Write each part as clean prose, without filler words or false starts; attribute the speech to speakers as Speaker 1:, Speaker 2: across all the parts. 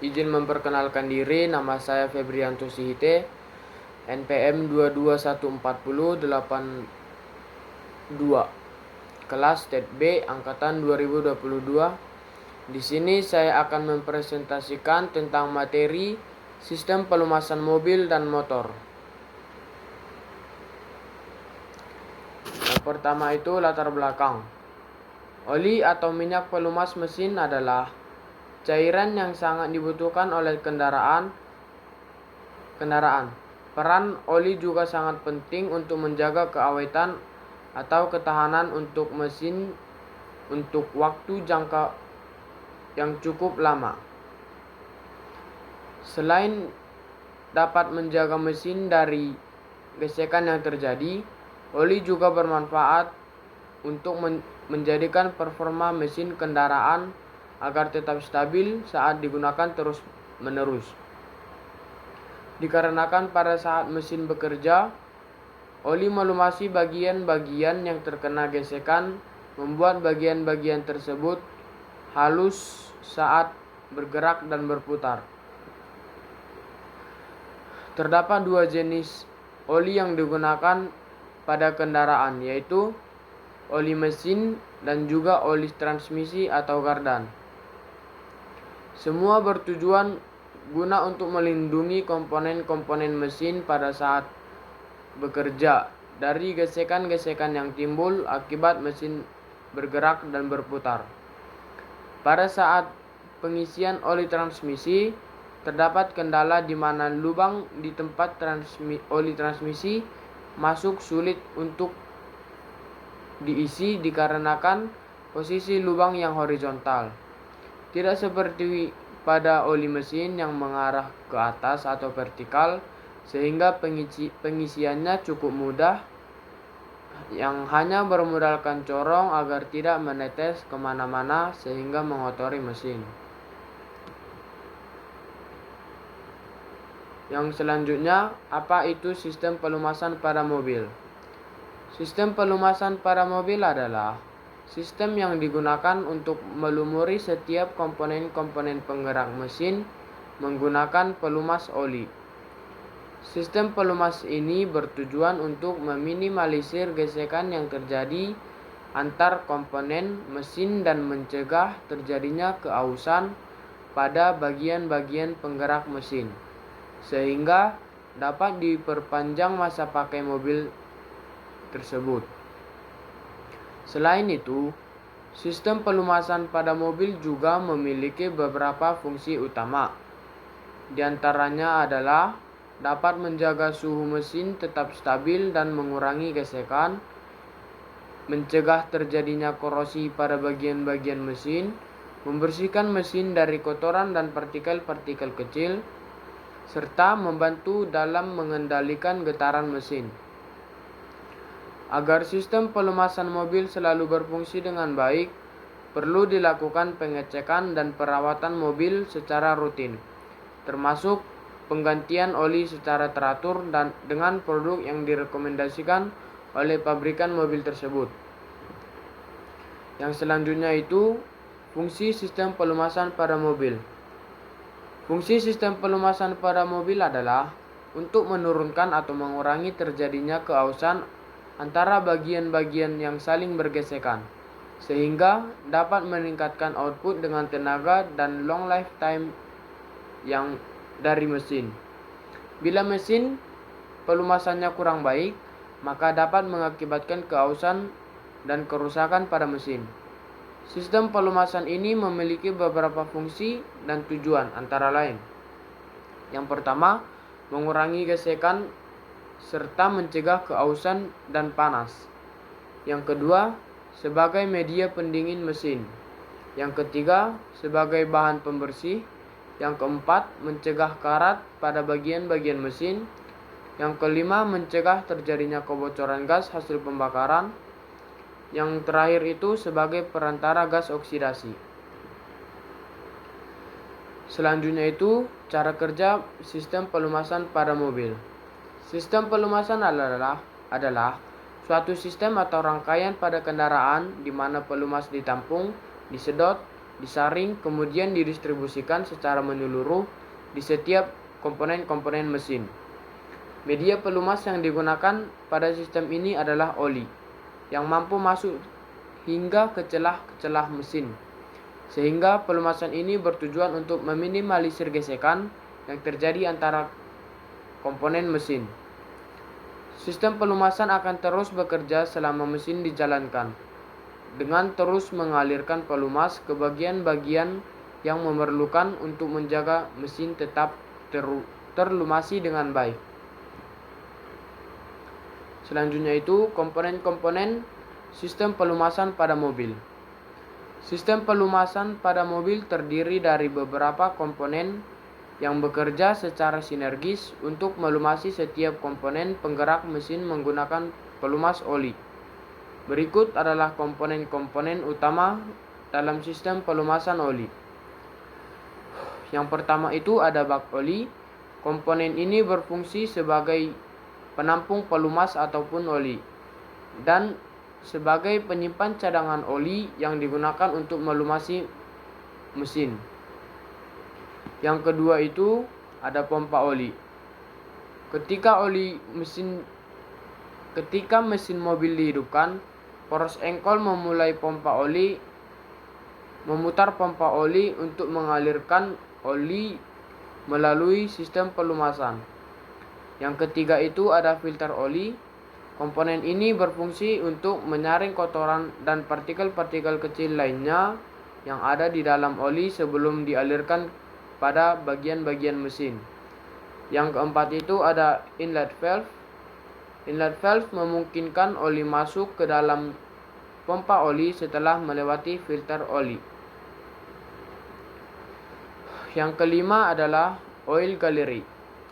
Speaker 1: Izin memperkenalkan diri, nama saya Febrianto Sihite, NPM 2214082, kelas Tet B angkatan 2022. Di sini saya akan mempresentasikan tentang materi sistem pelumasan mobil dan motor. Yang pertama itu latar belakang. Oli atau minyak pelumas mesin adalah cairan yang sangat dibutuhkan oleh kendaraan. Peran oli juga sangat penting untuk menjaga keawetan atau ketahanan untuk mesin untuk waktu jangka yang cukup lama. Selain dapat menjaga mesin dari gesekan yang terjadi, oli juga bermanfaat untuk menjadikan performa mesin kendaraan agar tetap stabil saat digunakan terus-menerus. Dikarenakan pada saat mesin bekerja, oli melumasi bagian-bagian yang terkena gesekan, membuat bagian-bagian tersebut halus saat bergerak dan berputar. Terdapat dua jenis oli yang digunakan pada kendaraan, yaitu oli mesin dan juga oli transmisi atau gardan. Semua bertujuan guna untuk melindungi komponen-komponen mesin pada saat bekerja dari gesekan-gesekan yang timbul akibat mesin bergerak dan berputar. Pada saat pengisian oli transmisi, terdapat kendala di mana lubang di tempat oli transmisi masuk sulit untuk diisi dikarenakan posisi lubang yang horizontal. Tidak seperti pada oli mesin yang mengarah ke atas atau vertikal, sehingga pengisiannya cukup mudah, yang hanya bermodalkan corong agar tidak menetes kemana-mana sehingga mengotori mesin. Yang selanjutnya, apa itu sistem pelumasan pada mobil? Sistem pelumasan pada mobil adalah sistem yang digunakan untuk melumuri setiap komponen-komponen penggerak mesin menggunakan pelumas oli. Sistem pelumas ini bertujuan untuk meminimalisir gesekan yang terjadi antar komponen mesin dan mencegah terjadinya keausan pada bagian-bagian penggerak mesin, sehingga dapat diperpanjang masa pakai mobil tersebut. Selain itu, sistem pelumasan pada mobil juga memiliki beberapa fungsi utama. Di antaranya adalah dapat menjaga suhu mesin tetap stabil dan mengurangi gesekan, mencegah terjadinya korosi pada bagian-bagian mesin, membersihkan mesin dari kotoran dan partikel-partikel kecil, serta membantu dalam mengendalikan getaran mesin. Agar sistem pelumasan mobil selalu berfungsi dengan baik, perlu dilakukan pengecekan dan perawatan mobil secara rutin, termasuk penggantian oli secara teratur dan dengan produk yang direkomendasikan oleh pabrikan mobil tersebut. Yang selanjutnya itu fungsi sistem pelumasan pada mobil. Fungsi sistem pelumasan pada mobil adalah untuk menurunkan atau mengurangi terjadinya keausan antara bagian-bagian yang saling bergesekan, sehingga dapat meningkatkan output dengan tenaga dan long lifetime yang dari mesin. Bila mesin pelumasannya kurang baik, maka dapat mengakibatkan keausan dan kerusakan pada mesin. Sistem pelumasan ini memiliki beberapa fungsi dan tujuan, antara lain: yang pertama, mengurangi gesekan serta mencegah keausan dan panas. Yang kedua, sebagai media pendingin mesin. Yang ketiga, sebagai bahan pembersih. Yang keempat, mencegah karat pada bagian-bagian mesin. Yang kelima, mencegah terjadinya kebocoran gas hasil pembakaran. Yang terakhir itu sebagai perantara gas oksidasi. Selanjutnya itu cara kerja sistem pelumasan pada mobil. Sistem pelumasan adalah suatu sistem atau rangkaian pada kendaraan di mana pelumas ditampung, disedot, disaring, kemudian didistribusikan secara menyeluruh di setiap komponen-komponen mesin. Media pelumas yang digunakan pada sistem ini adalah oli, yang mampu masuk hingga ke celah-celah mesin, sehingga pelumasan ini bertujuan untuk meminimalisir gesekan yang terjadi antara komponen mesin. Sistem pelumasan akan terus bekerja selama mesin dijalankan, dengan terus mengalirkan pelumas ke bagian-bagian yang memerlukan untuk menjaga mesin tetap terlumasi dengan baik. Selanjutnya itu komponen-komponen sistem pelumasan pada mobil. Sistem pelumasan pada mobil terdiri dari beberapa komponen yang bekerja secara sinergis untuk melumasi setiap komponen penggerak mesin menggunakan pelumas oli. Berikut adalah komponen-komponen utama dalam sistem pelumasan oli. Yang pertama itu ada bak oli. Komponen ini berfungsi sebagai penampung pelumas ataupun oli, dan sebagai penyimpan cadangan oli yang digunakan untuk melumasi mesin. Yang kedua itu ada pompa oli. Ketika mesin mobil dihidupkan, poros engkol memutar pompa oli untuk mengalirkan oli melalui sistem pelumasan. Yang ketiga itu ada filter oli. Komponen ini berfungsi untuk menyaring kotoran dan partikel-partikel kecil lainnya yang ada di dalam oli sebelum dialirkan pada bagian-bagian mesin. Yang keempat itu ada inlet valve. Inlet valve memungkinkan oli masuk ke dalam pompa oli setelah melewati filter oli. Yang kelima adalah oil gallery.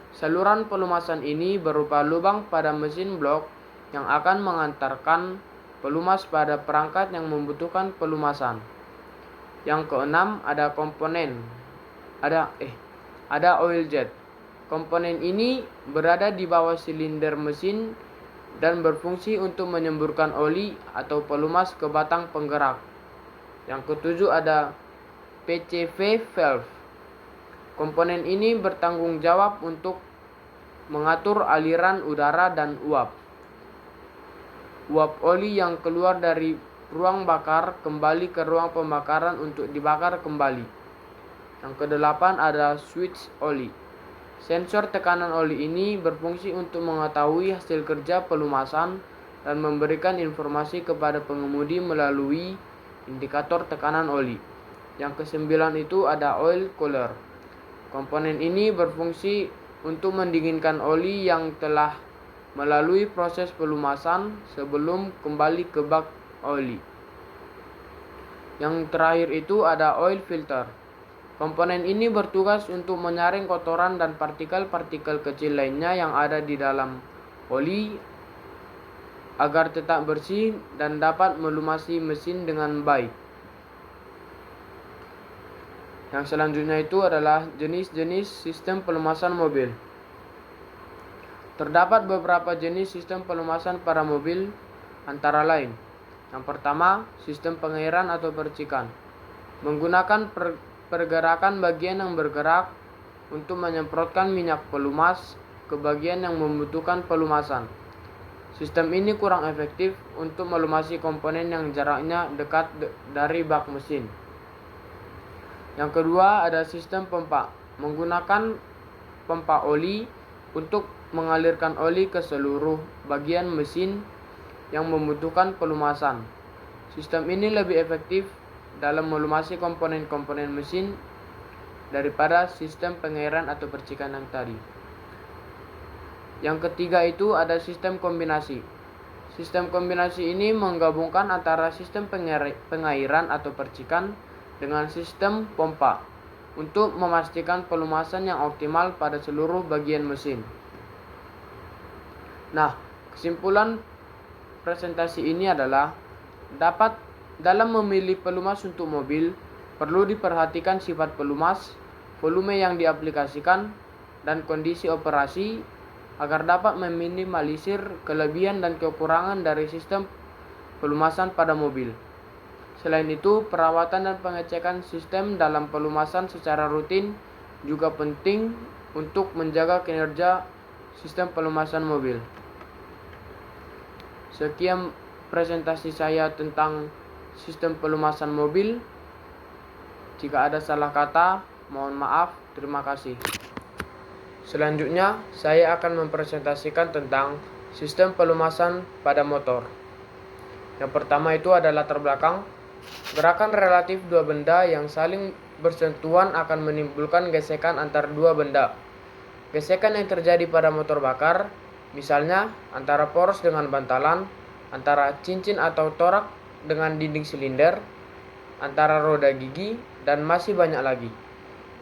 Speaker 1: Saluran pelumasan ini berupa lubang pada mesin blok yang akan mengantarkan pelumas pada perangkat yang membutuhkan pelumasan. Yang keenam ada ada oil jet. Komponen ini berada di bawah silinder mesin dan berfungsi untuk menyemburkan oli atau pelumas ke batang penggerak. Yang ketujuh ada PCV valve. Komponen ini bertanggung jawab untuk mengatur aliran udara dan uap oli yang keluar dari ruang bakar kembali ke ruang pembakaran untuk dibakar kembali. Yang kedelapan ada switch oli. Sensor tekanan oli ini berfungsi untuk mengetahui hasil kerja pelumasan dan memberikan informasi kepada pengemudi melalui indikator tekanan oli. Yang kesembilan itu ada oil cooler. Komponen ini berfungsi untuk mendinginkan oli yang telah melalui proses pelumasan sebelum kembali ke bak oli. Yang terakhir itu ada oil filter. Komponen ini bertugas untuk menyaring kotoran dan partikel-partikel kecil lainnya yang ada di dalam oli agar tetap bersih dan dapat melumasi mesin dengan baik. Yang selanjutnya itu adalah jenis-jenis sistem pelumasan mobil. Terdapat beberapa jenis sistem pelumasan pada mobil, antara lain. Yang pertama, sistem pengairan atau percikan. Menggunakan pergerakan bagian yang bergerak untuk menyemprotkan minyak pelumas ke bagian yang membutuhkan pelumasan. Sistem ini kurang efektif untuk melumasi komponen yang jaraknya dekat dari bak mesin. Yang kedua ada sistem pompa. Menggunakan pompa oli untuk mengalirkan oli ke seluruh bagian mesin yang membutuhkan pelumasan. Sistem ini lebih efektif dalam melumasi komponen-komponen mesin daripada sistem pengairan atau percikan yang tadi. Yang ketiga itu ada sistem kombinasi. Sistem kombinasi ini menggabungkan antara sistem pengairan atau percikan dengan sistem pompa untuk memastikan pelumasan yang optimal pada seluruh bagian mesin. Nah, kesimpulan presentasi ini adalah dalam memilih pelumas untuk mobil, perlu diperhatikan sifat pelumas, volume yang diaplikasikan, dan kondisi operasi agar dapat meminimalisir kelebihan dan kekurangan dari sistem pelumasan pada mobil. Selain itu, perawatan dan pengecekan sistem dalam pelumasan secara rutin juga penting untuk menjaga kinerja sistem pelumasan mobil. Sekian presentasi saya tentang sistem pelumasan mobil. Jika ada salah kata, mohon maaf. Terima kasih. Selanjutnya, saya akan mempresentasikan tentang sistem pelumasan pada motor. Yang pertama itu adalah latar belakang. Gerakan relatif dua benda yang saling bersentuhan akan menimbulkan gesekan antar dua benda. Gesekan yang terjadi pada motor bakar, misalnya antara poros dengan bantalan, antara cincin atau torak dengan dinding silinder, antara roda gigi, dan masih banyak lagi.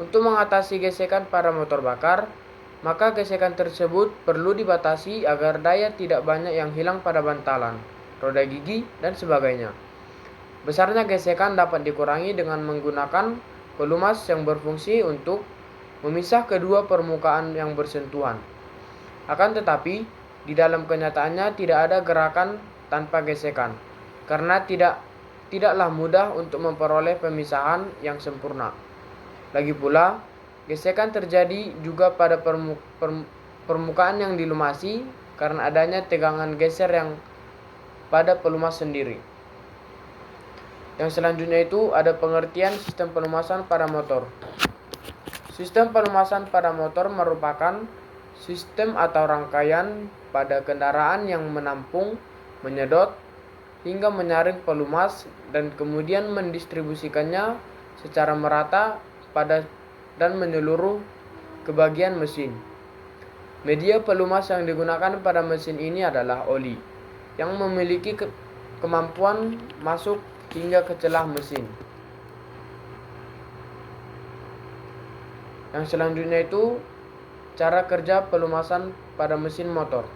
Speaker 1: Untuk mengatasi gesekan pada motor bakar, maka gesekan tersebut perlu dibatasi agar daya tidak banyak yang hilang pada bantalan, roda gigi, dan sebagainya. Besarnya gesekan dapat dikurangi dengan menggunakan pelumas yang berfungsi untuk memisah kedua permukaan yang bersentuhan. Akan tetapi, di dalam kenyataannya tidak ada gerakan tanpa gesekan, karena tidaklah mudah untuk memperoleh pemisahan yang sempurna. Lagi pula, gesekan terjadi juga pada permukaan yang dilumasi karena adanya tegangan geser yang pada pelumas sendiri. Yang selanjutnya itu ada pengertian sistem pelumasan pada motor. Sistem pelumasan pada motor merupakan sistem atau rangkaian pada kendaraan yang menampung, menyedot, hingga menyaring pelumas dan kemudian mendistribusikannya secara merata pada dan menyeluruh ke bagian mesin. Media pelumas yang digunakan pada mesin ini adalah oli, yang memiliki kemampuan masuk hingga ke celah mesin. Yang selanjutnya itu cara kerja pelumasan pada mesin motor.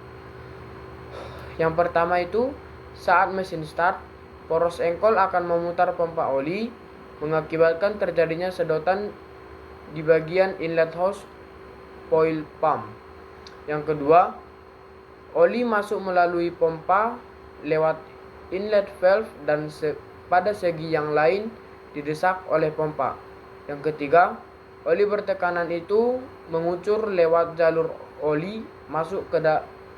Speaker 1: Yang pertama itu saat mesin start, poros engkol akan memutar pompa oli, mengakibatkan terjadinya sedotan di bagian inlet hose oil pump. Yang kedua, oli masuk melalui pompa lewat inlet valve dan pada segi yang lain didesak oleh pompa. Yang ketiga, oli bertekanan itu mengucur lewat jalur oli masuk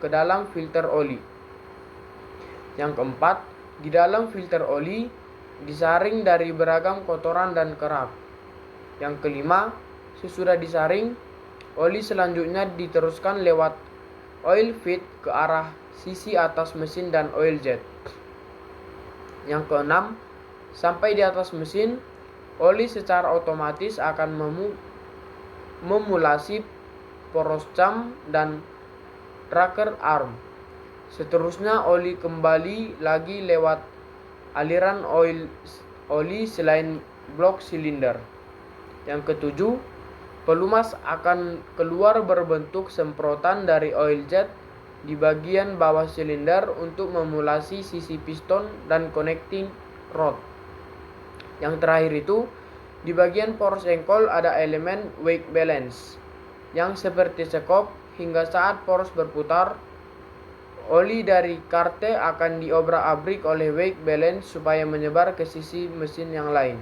Speaker 1: ke dalam filter oli. Yang keempat, di dalam filter oli disaring dari beragam kotoran dan kerak. Yang kelima, sesudah disaring, oli selanjutnya diteruskan lewat oil feed ke arah sisi atas mesin dan oil jet. Yang keenam, sampai di atas mesin, oli secara otomatis akan memulasi poros cam dan rocker arm. Seterusnya oli kembali lagi lewat aliran oli selain blok silinder. Yang ketujuh, pelumas akan keluar berbentuk semprotan dari oil jet di bagian bawah silinder untuk memulasi sisi piston dan connecting rod. Yang terakhir itu, di bagian poros engkol ada elemen wake balance yang seperti sekop. Hingga saat poros berputar, oli dari karte akan diobrak-abrik oleh wake balance supaya menyebar ke sisi mesin yang lain.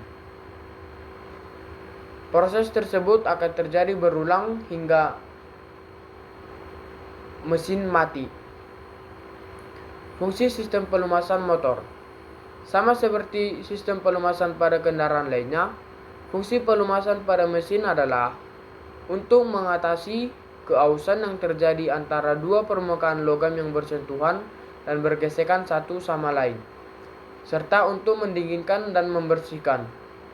Speaker 1: Proses tersebut akan terjadi berulang hingga mesin mati. Fungsi sistem pelumasan motor. Sama seperti sistem pelumasan pada kendaraan lainnya, fungsi pelumasan pada mesin adalah untuk mengatasi keausan yang terjadi antara dua permukaan logam yang bersentuhan dan bergesekan satu sama lain, serta untuk mendinginkan dan membersihkan.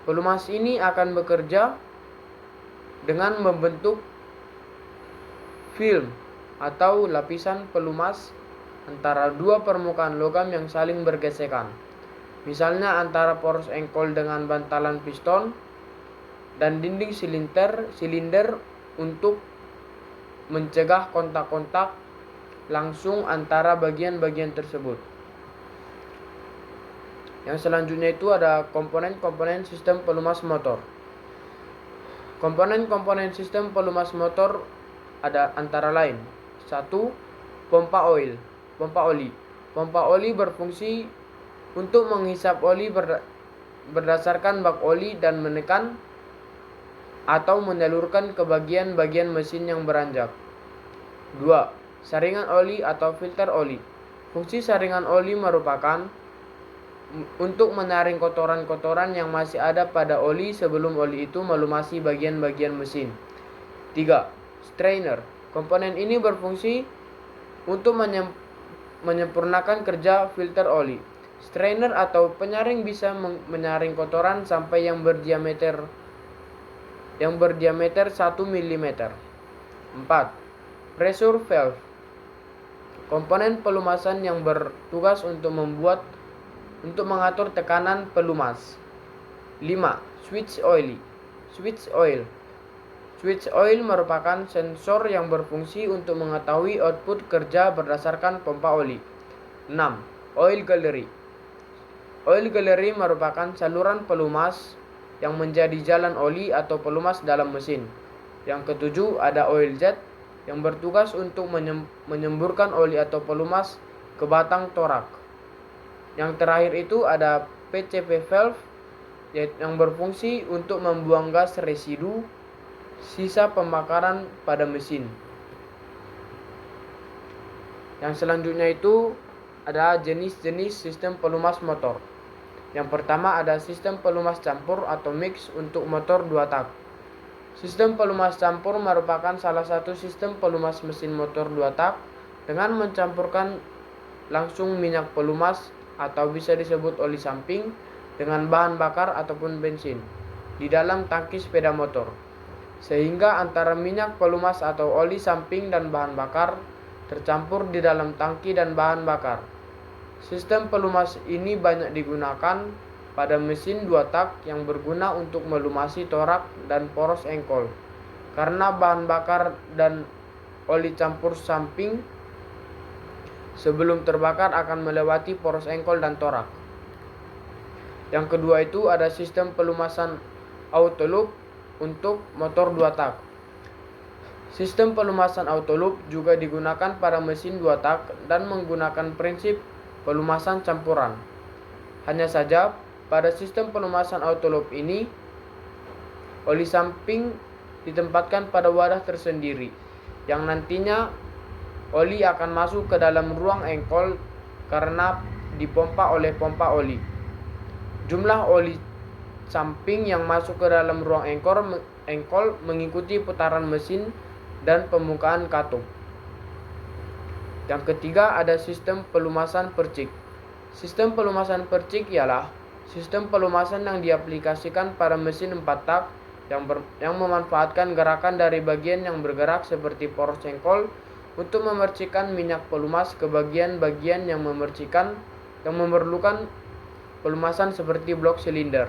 Speaker 1: Pelumas ini akan bekerja dengan membentuk film atau lapisan pelumas antara dua permukaan logam yang saling bergesekan. Misalnya antara poros engkol dengan bantalan piston dan dinding silinder untuk mencegah kontak-kontak langsung antara bagian-bagian tersebut. Yang selanjutnya itu ada komponen-komponen sistem pelumas motor. Komponen-komponen sistem pelumas motor ada antara lain: 1. Pompa oli. Pompa oli berfungsi untuk menghisap oli berdasarkan bak oli dan menekan atau menyalurkan ke bagian-bagian mesin yang beranjak. 2. Saringan oli atau filter oli. Fungsi saringan oli merupakan untuk menyaring kotoran-kotoran yang masih ada pada oli sebelum oli itu melumasi bagian-bagian mesin. 3. Strainer. Komponen ini berfungsi untuk menyempurnakan kerja filter oli. Strainer atau penyaring bisa menyaring kotoran sampai yang berdiameter 1 mm. 4. Pressure valve. Komponen pelumasan yang bertugas untuk mengatur tekanan pelumas. 5. Switch oil. Switch oil merupakan sensor yang berfungsi untuk mengetahui output kerja berdasarkan pompa oli. 6. Oil gallery. Oil gallery merupakan saluran pelumas yang menjadi jalan oli atau pelumas dalam mesin. Yang ketujuh ada oil jet yang bertugas untuk menyemburkan oli atau pelumas ke batang torak. Yang terakhir itu ada PCV valve yang berfungsi untuk membuang gas residu sisa pembakaran pada mesin. Yang selanjutnya itu ada jenis-jenis sistem pelumas motor. Yang pertama ada sistem pelumas campur atau mix untuk motor 2 tak. Sistem pelumas campur merupakan salah satu sistem pelumas mesin motor 2 tak dengan mencampurkan langsung minyak pelumas atau bisa disebut oli samping dengan bahan bakar ataupun bensin di dalam tangki sepeda motor, sehingga antara minyak pelumas atau oli samping dan bahan bakar tercampur di dalam tangki dan bahan bakar. Sistem pelumas ini banyak digunakan pada mesin 2 tak yang berguna untuk melumasi torak dan poros engkol, karena bahan bakar dan oli campur samping sebelum terbakar akan melewati poros engkol dan torak. Yang kedua itu ada sistem pelumasan auto loop untuk motor 2 tak. Sistem pelumasan auto loop juga digunakan pada mesin 2 tak dan menggunakan prinsip pelumasan campuran. Hanya saja pada sistem pelumasan auto loop ini, oli samping ditempatkan pada wadah tersendiri, yang nantinya oli akan masuk ke dalam ruang engkol karena dipompa oleh pompa oli. Jumlah oli samping yang masuk ke dalam ruang engkol mengikuti putaran mesin dan pembukaan katup. Yang ketiga ada sistem pelumasan percik. Sistem pelumasan percik ialah sistem pelumasan yang diaplikasikan pada mesin 4 tak yang memanfaatkan gerakan dari bagian yang bergerak seperti poros engkol untuk memercikkan minyak pelumas ke bagian-bagian yang memerlukan pelumasan seperti blok silinder.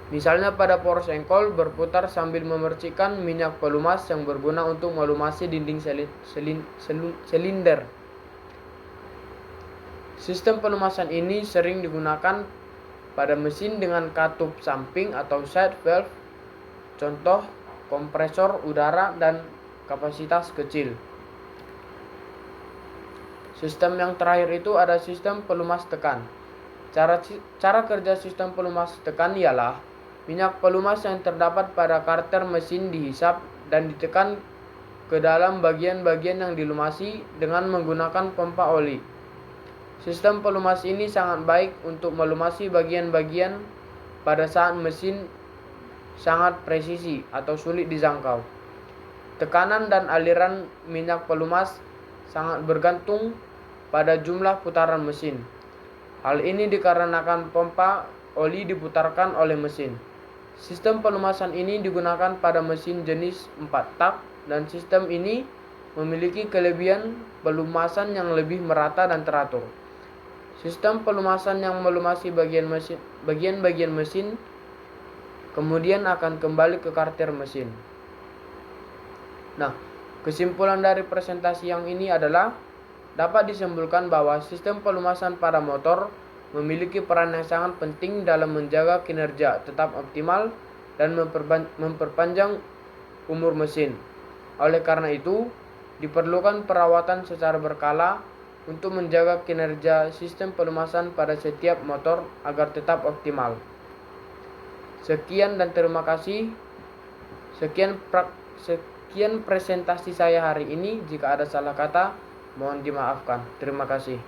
Speaker 1: Misalnya pada poros engkol berputar sambil memercikkan minyak pelumas yang berguna untuk melumasi dinding silinder. Sistem pelumasan ini sering digunakan pada mesin dengan katup samping atau side valve, contoh kompresor udara dan kapasitas kecil. Sistem yang terakhir itu ada sistem pelumas tekan. Cara kerja sistem pelumas tekan ialah minyak pelumas yang terdapat pada karter mesin dihisap dan ditekan ke dalam bagian-bagian yang dilumasi dengan menggunakan pompa oli. Sistem pelumas ini sangat baik untuk melumasi bagian-bagian pada saat mesin sangat presisi atau sulit dijangkau. Tekanan dan aliran minyak pelumas sangat bergantung pada jumlah putaran mesin. Hal ini dikarenakan pompa oli diputarkan oleh mesin. Sistem pelumasan ini digunakan pada mesin jenis 4 tak dan sistem ini memiliki kelebihan pelumasan yang lebih merata dan teratur. Sistem pelumasan yang melumasi bagian-bagian mesin kemudian akan kembali ke karter mesin. Nah, kesimpulan dari presentasi yang ini adalah dapat disimpulkan bahwa sistem pelumasan pada motor memiliki peran yang sangat penting dalam menjaga kinerja tetap optimal dan memperpanjang umur mesin. Oleh karena itu, diperlukan perawatan secara berkala untuk menjaga kinerja sistem pelumasan pada setiap motor agar tetap optimal. Sekian dan terima kasih. Sekian presentasi saya hari ini. Jika ada salah kata, mohon dimaafkan. Terima kasih.